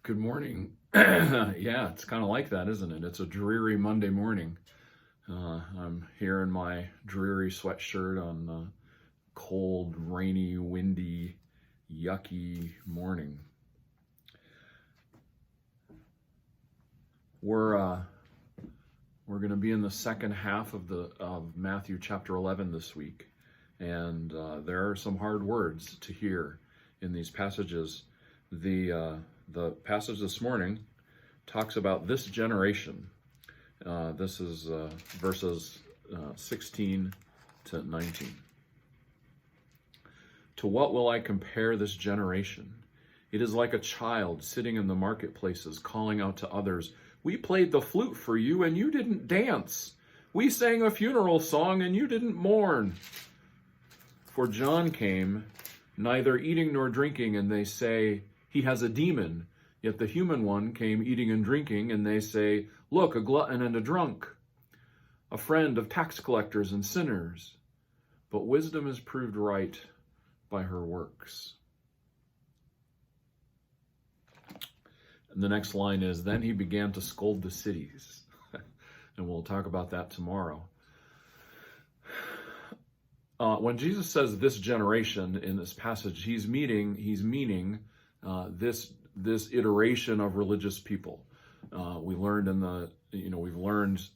Good morning. Yeah, it's kind of like that, isn't it? It's a dreary Monday morning. I'm here in my dreary sweatshirt on a cold, rainy, windy, yucky morning. We're going to be in the second half of Matthew chapter 11 this week, and there are some hard words to hear in these passages. The passage this morning talks about this generation. This is verses 16 to 19. To what will I compare this generation? It is like a child sitting in the marketplaces calling out to others, "We played the flute for you and you didn't dance. We sang a funeral song and you didn't mourn." For John came, neither eating nor drinking, and they say, "He has a demon." Yet the human one came eating and drinking, and they say, "Look, a glutton and a drunk, a friend of tax collectors and sinners." But wisdom is proved right by her works. And the next line is, "Then he began to scold the cities." And we'll talk about that tomorrow. When Jesus says this generation in this passage, he's meaning this iteration of religious people. We've learned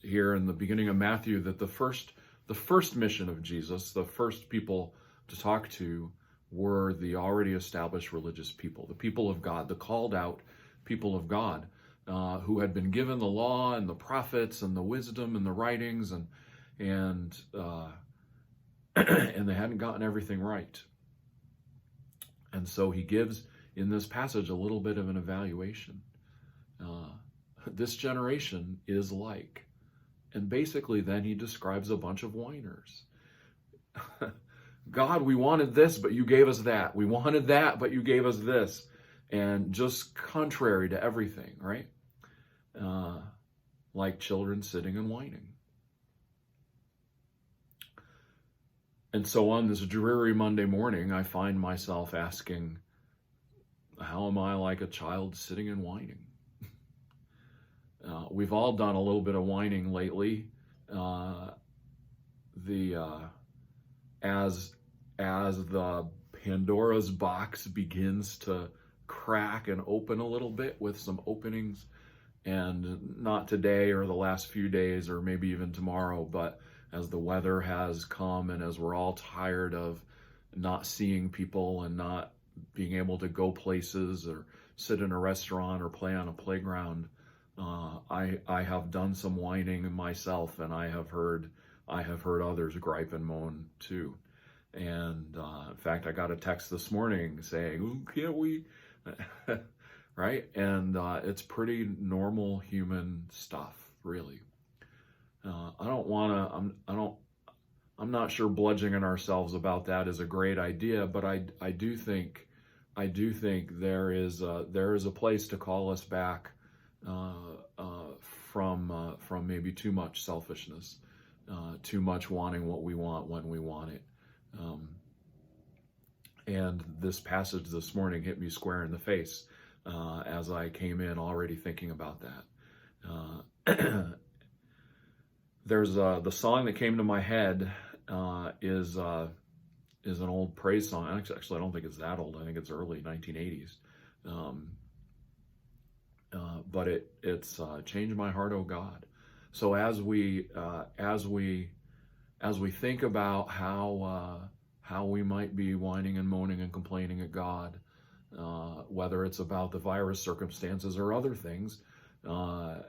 here in the beginning of Matthew that the first mission of Jesus, the first people to talk to, were the already established religious people, the people of God, the called out people of God, who had been given the law and the prophets and the wisdom and the writings, and and they hadn't gotten everything right. And so he gives in this passage a little bit of an evaluation. This generation is like, and basically then he describes a bunch of whiners. God, we wanted this, but you gave us that. We wanted that, but you gave us this. And just contrary to everything, right? Like children sitting and whining. And so on this dreary Monday morning, I find myself asking, how am I like a child sitting and whining? We've all done a little bit of whining lately. As the Pandora's box begins to crack and open a little bit with some openings, and not today or the last few days or maybe even tomorrow, but as the weather has come and as we're all tired of not seeing people and not being able to go places or sit in a restaurant or play on a playground, I have done some whining myself, and I have heard others gripe and moan too. And in fact, I got a text this morning saying, "Ooh, can't we?" Right? And it's pretty normal human stuff, really. I'm not sure bludgeoning ourselves about that is a great idea, but I do think there is a place to call us back from maybe too much selfishness, too much wanting what we want when we want it. And this passage this morning hit me square in the face as I came in already thinking about that. There's the song that came to my head is an old praise song. Actually, I don't think it's that old. I think it's early 1980s. But it's "Change My Heart, O God." So as we think about how we might be whining and moaning and complaining at God, whether it's about the virus circumstances or other things,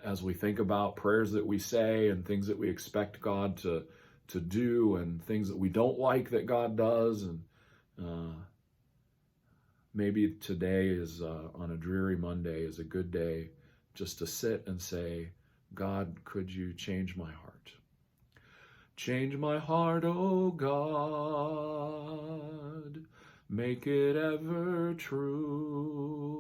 as we think about prayers that we say and things that we expect God to do and things that we don't like that God does, and maybe today is on a dreary Monday is a good day just to sit and say, "God, could you change my heart? Change my heart, O God, make it ever true.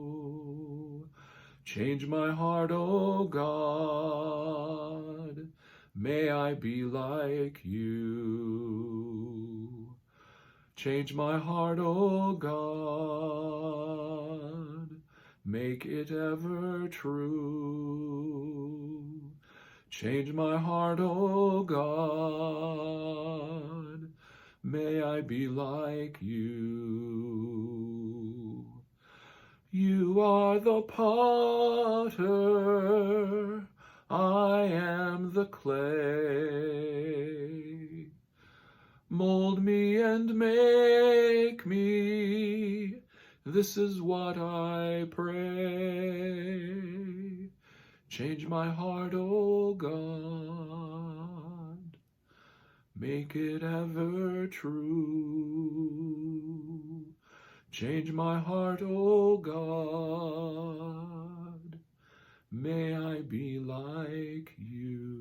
Change my heart, O God, may I be like you. Change my heart, O God, make it ever true. Change my heart, O God, may I be like you. You are the potter, I am the clay. Mold me and make me, this is what I pray. Change my heart, O God, make it ever true. Change my heart, O God, may I be like you.